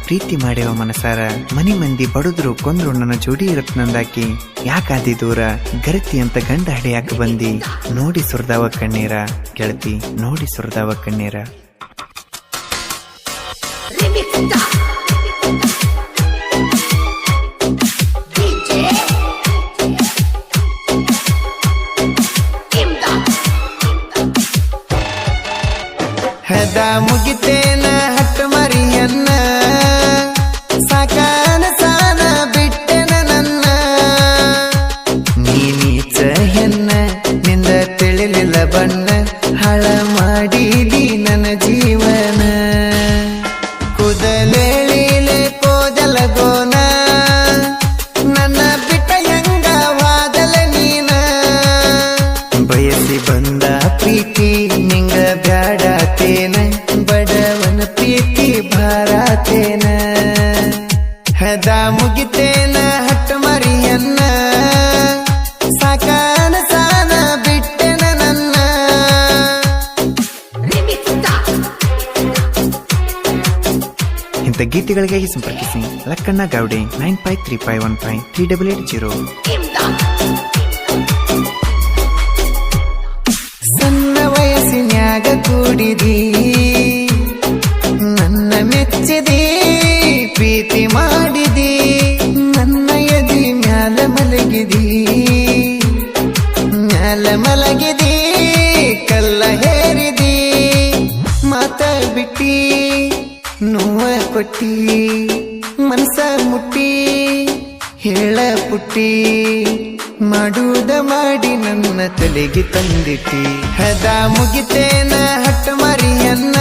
ಪ್ರೀತಿ ಮಾಡ್ಯವ ಮನಸಾರ ಮನಿ ಮಂದಿ ಬಡುದ್ರು ಕೊಂದ್ರು ನನ್ನ ಜೋಡಿ ಇರತ್ ನಂದಾಕಿ ಯಾಕಾದಿ ದೂರ ಗರತಿ ಅಂತ ಗಂಡ ಹಡಿಯಾಕ ಬಂದಿ ನೋಡಿ ಸುರ್ದಾವ ಕಣ್ಣೀರ ಗೆಳತಿ ನೋಡಿ ಸುರ್ದಾವ ಕಣ್ಣೀರ. ಹದ ಮುಗಿತೇನ ಹಟ್ಟು ಮರಿಯನ್ನ ಸಾಕಾನ ಸಾನ ಬಿಟ್ಟೆನ ನನ್ನ ನೀನೀಚ ಹೆನ್ನ ನಿಂದ ತಿಳಿಲಿಲ್ಲ ಬಣ್ಣ ಹಾಳ ಮಾಡಿದಿ ನನ್ನ ಜೀವನ ಕುದಲೇಳಿಲೆ ಕೋದಲಗೋನ ನನ್ನ ಬಿಟ್ಟ ಹೆಂಗವಾದಲ ನೀನ ಬಯಸಿ ಬಂದ ಪ್ರೀತಿ ನಿಂಗ ಬ್ಯಾಡಾತೇನ ಬಡವನ ಪ್ರೀತಿ ಭಾರಾತೇನ ಹದ ಮುಗಿತೇನ ಹಟ್ಟು ಮರಿಯನ್ನ ಸಾಕಾನ ಸಾನ ಬಿಟ್ಟೆನ ನನ್ನ. ಇಂಥ ಗೀತೆಗಳಿಗಾಗಿ ಸಂಪರ್ಕಿಸಿ ಲಕ್ಕಣ್ಣ ಗೌಡೆ 9535153880. ಸಣ್ಣ ವಯಸ್ಸಿನ್ಯಾಗ ಕೂಡಿದಿ ನನ್ನ ಮೆಚ್ಚಿದಿ ಪ್ರೀತಿ ಮಾಡಿದಿ ನನ್ನ ಎದಿ ಮ್ಯಾಲ ಮಲಗಿದಿ ಕಲ್ಲ ಹೇರಿದಿ ಮಾತ ಬಿಟ್ಟಿ ನೋವ ಕೊಟ್ಟಿ ಮನಸ ಮುಟ್ಟಿ ಹೇಳ ಪುಟ್ಟಿ ಮಾಡುವುದ ಮಾಡಿ ನನ್ನ ತಲೆಗೆ ತಂದಿಟ್ಟಿ ಹದ ಮುಗಿತೇನ ಹಟ್ಟು ಮರಿಯನ್ನ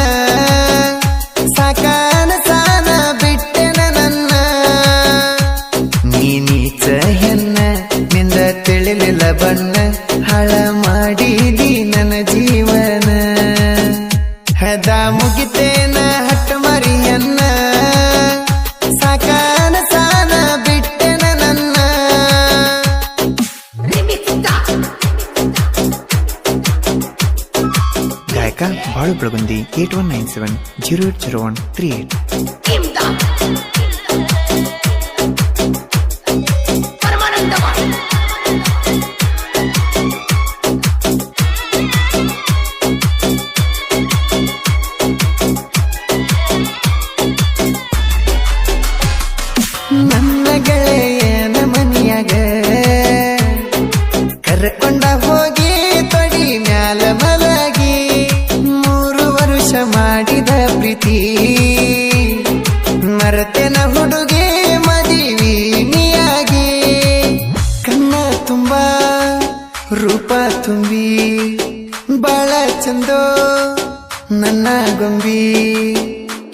ಸಾಕಾನ ಸಾನ ಬಿಟ್ಟೆನ ನನ್ನ ನೀನೀಚ ಹೆನ್ನ ನಿಂದ ತಿಳಿಲಿಲ್ಲ ಬಣ್ಣ ಹಾಳ ಮಾಡಿದಿ ನನ್ನ ಜೀವನ ಹದ ಮುಗಿತೇನ ಹಟ್ಟು ಮರಿಯನ್ನ ಸಾಕಾನ ಸಾನ ಬಿಟ್ಟೆನ ನನ್ನ. ಗಾಯಕ ಬಾಳು ಬೆಳಗುಂದಿ 8197080138. ನನ್ನ ಗೆಳೆಯನ ಮನಿಯಾಗ ಕರ್ಕೊಂಡ ಹೋಗಿ ತೊಡಿ ಮ್ಯಾಲ ಮಲಗಿ 3 ವರ್ಷ ಮಾಡಿದ ಪ್ರೀತಿ ಮರತೆನ ಹುಡುಗಿ ಮದುವಿನಿಯಾಗಿ ಕಣ್ಣ ತುಂಬ ರೂಪ ತುಂಬಿ ಬಾಳ ಚಂದೋ ನನ್ನ ಗೊಂಬಿ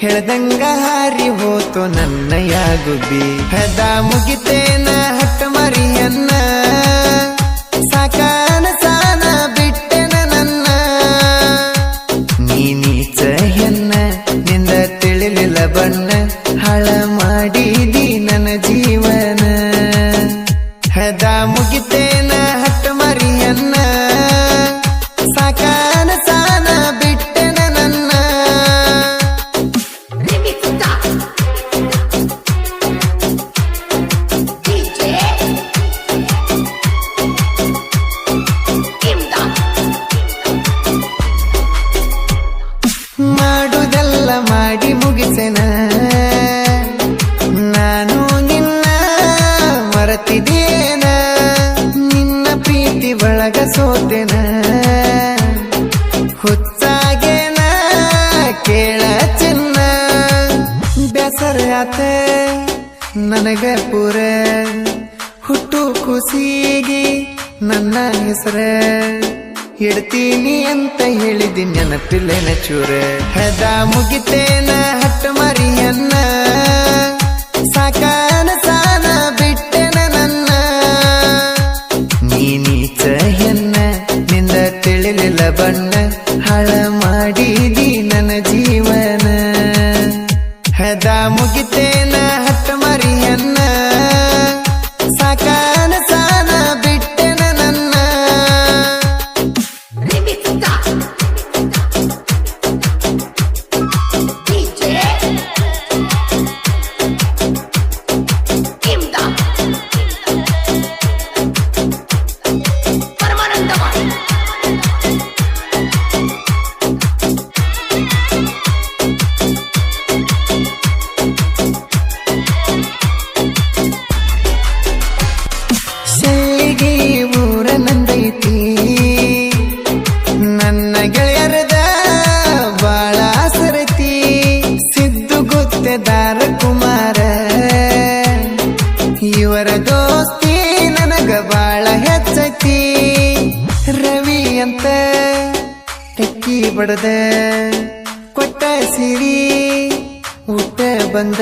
ಹೇಳ್ದಂಗ ಹಾರಿ ಹೋತು ನನ್ನ ಯಾಗುಬ್ಬಿ ಹದ ಮುಗಿತೇನ ಹಟ್ಟು ಮರಿಯನ್ನ ಸಾಕಾನ ಸಾನ ಬಿಟ್ಟೆನ ನನ್ನ ನೀನೀಚ ಹೆನ್ನ ನಿಂದ ತಿಳಿಲಿಲ್ಲ ಬಣ್ಣ ಹಾಳ ಮಾಡಿದಿ ನನ್ನ ಜೀವನ ಹದ ಮುಗಿತೇನ ಹಟ್ಟು ಮರಿಯನ್ನ ಸಾಕಾನ ಸಾನ ಬಿಟ್ಟೆನ ನನ್ನ. ಮಾಡುದೆಲ್ಲ ಮಾಡಿ ಮುಗಿಸೆನ ನಾನು ನಿನ್ನ ಮರೆತಿದ್ದೇನ ನಿನ್ನ ಪ್ರೀತಿ ಒಳಗ ಸೋತೆನ ಹುಚ್ಚಾಗೇನ ಕೇಳ ಚಿನ್ನ ಬೇಸರ ಆತ ನನಗ ಪೂರ ಹುಟ್ಟು ಖುಷಿಗೆ ನನ್ನ ಹೆಸರ ಇಡ್ತೀನಿ ಅಂತ ಹೇಳಿದಿ ನೆನಪಿಲ್ಲೇನ ಚೂರ ಹದ ಮುಗಿತೇನ ಹಟ್ಟು ಮರಿಯನ್ನ ಸಾಕಾನ ಸಾನ ಬಿಟ್ಟೆನ ನನ್ನ ನೀನೀಚ ಹೆನ್ನ ನಿಂದ ತಿಳಿಲಿಲ್ಲ ಬಣ್ಣ ಹಾಳ ಮಾಡಿದಿ ನನ್ನ ಜೀವನ ಹದ ಮುಗಿತೇನ ಹಟ್ಟು ಮರಿಯನ್ನ ಸಾಕಾನ ಸಾನ ಬಿಟ್ಟೆನ ನನ್ನ. ರಾರಕುಮಾರ ಇವರ ದೋಸ್ತಿ ನನಗ ಬಾಳ ಹೆಚ್ಚೈತಿ ರವಿ ಅಂತ ಟಕ್ಕಿ ಬಡದ ಕೊಟ್ಟ ಸಿರಿ ಊಟ ಬಂದ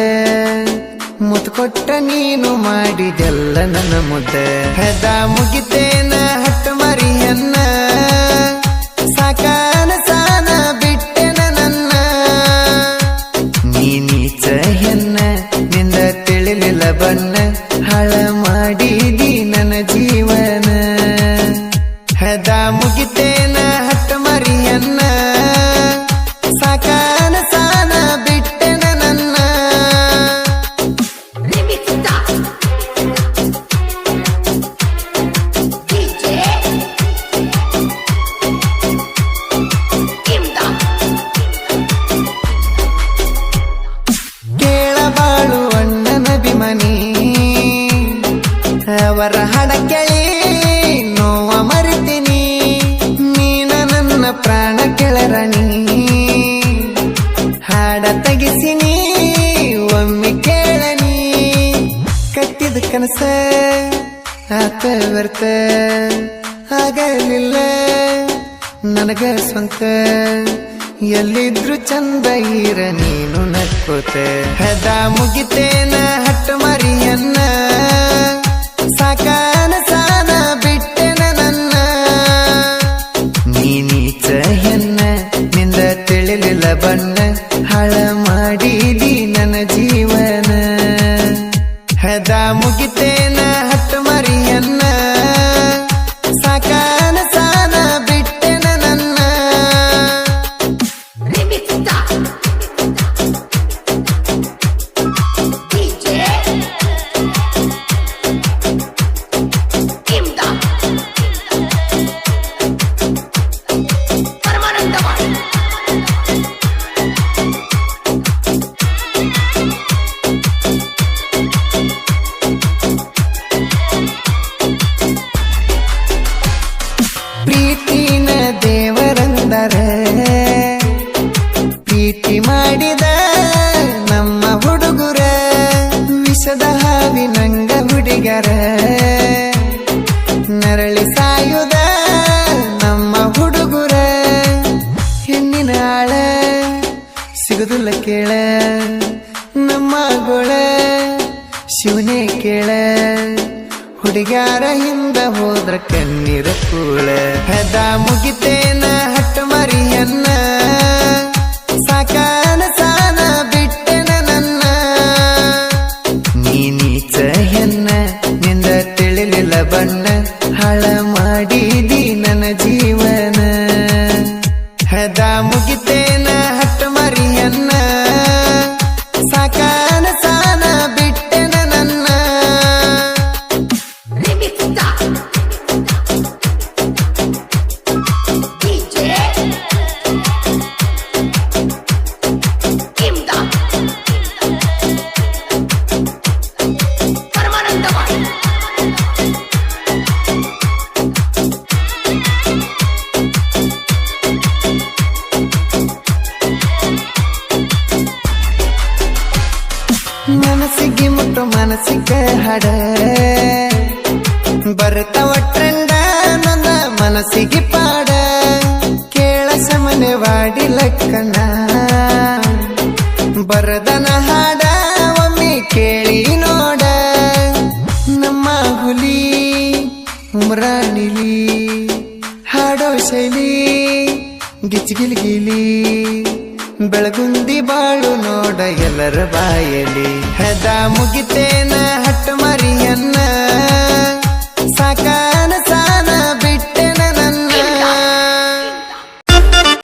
ಮುತ್ ಕೊಟ್ಟ ನೀನು ಮಾಡಿದೆಲ್ಲ ನನ್ನ ಮುದ್ದೆ ಹೆದ ಮುಗಿತೇನ ಹಟ್ಟ ಮರಿಯನ್ನ ಸಾಕಾನ ಸಾನ ಬಿಟ್ಟೆನ ನನ್ನ ನೀಚ ಹೆನ್ನ ನಿಂದ ತಿಳಿಲಿಲ್ಲ ಬಣ್ಣ ಹಾಳ ಮಾಡಿದಿ ನನ್ನ ಜೀವನ ಹೆದ ಮುಗಿತೇನ ಹಟ್ಟ ಮರಿಯನ್ನ ಸಾಕಾನ ಸಾನ ಬಿಟ್ಟೆನ ನನ್ನ ಕೇಳಬಾಳು ಅಣ್ಣನ ಬಿಮನಿ ಅವರ ಹಾಡ ಕೇಳಿ ನೋವ ಮರಿತೀನಿ ನೀನ ನನ್ನ ಪ್ರಾಣ ಕೆಳರಣಿ ಹಾಡ ತೆಗಿಸಿನಿ ಒಮ್ಮೆ ಕೇಳನಿ ಕಟ್ಟಿದ ಕನಸ ಆತ ವ್ಯರ್ಥ ಆಗಲಿಲ್ಲ ನನಗ ಸ್ವಂತ ಎಲ್ಲಿದ್ರು ಚಂದ ಇರ ನೀನು ನಕ್ಕೋತ ಹೆದ ಮುಗಿತೇನ ಹಟ್ಟ ಮರಿಯನ್ನ ಸಾಕಾನ ಸಾನ ಬಿಟ್ಟೆನ ನನ್ನ ನೀಚ ಹೆನ್ನ ನಿಂದ ತಿಳಿಲಿಲ್ಲ ಬಣ್ಣ ಹಾಳ ಮಾಡಿದಿ ನನ್ನ ಜೀವನ ಹೆದ ಮುಗಿತೇನ ಹಟ್ಟ ಮರಿಯನ್ನ ಸಾಕಾನ ಸಾನ ಬಿಟ್ಟೆನ ನನ್ನ ಪ್ರೀತಿನ ದೇವರಂದರ ಪ್ರೀತಿ ಮಾಡಿದ ನಮ್ಮ ಹುಡುಗರ ವಿಷದ ಹಾವಿನಂಗ ಹುಡುಗರ ನರಳಿ ಸಾಯುದ ನಮ್ಮ ಹುಡುಗರ ಹೆಣ್ಣಿನ ಆಳ ಸಿಗುದಿಲ್ಲ ಕೇಳ ನಮ್ಮ ಗೋಳ ಶಿವನೇ ಕೇಳ ಹುಡುಗಾರ ಹಿಂದ ಹೋದ್ರ ಕಣ್ಣೀರ ಕೂಳ ಹೆದ ಮುಗಿತೇನ ಹಟ್ಟ ಮರಿಯನ್ನ ಸಾಕಾನ ಸಾನ ಬಿಟ್ಟೆನ ನನ್ನ ನೀಚ ಹೆನ್ನ ನಿಂದ ತಿಳಿಲಿಲ್ಲ ಬಣ್ಣ ಹಾಳ ಮಾಡಿದಿ ನನ್ನ ಜೀವನ ಹೆದ ಮುಗಿತೇನ ಹಟ್ಟ ಮರಿಯನ್ನ ಸಾಕಾನ ಸಾನ ಬಿಟ್ಟೆನ ನನ್ನ ಮನಸ್ಸಿಗೆ ಮುಟ್ಟು ಮನಸ್ಸಿಗೆ ಹಾಡ ಬರ್ತಾವ ಟ್ರೆಂಡ ನನ್ನ ಮನಸ್ಸಿಗೆ ಪಾಡ ಕೇಳ ಸಮನೆ ವಾಡಿ ಲಕ್ಕಣ ಬರದನ ಹಾಡ ಒಮ್ಮೆ ಕೇಳಿ ನೋಡ ನಮ್ಮ ಹುಲಿ ಉಮ್ರಾಣಿಲಿ ಹಾಡೋ ಶೈಲಿ ಗಿಚ್ಗಿಲ್ಗಿಲಿ ಬೆಳಗುಂದಿ ಬಾಳು ನೋಡ ಎಲ್ಲರ ಬಾಯಲಿ ಹೆದ ಮುಗಿತೇನ ಹಟ್ಟ ಮರಿಯನ್ನ ಸಾಕ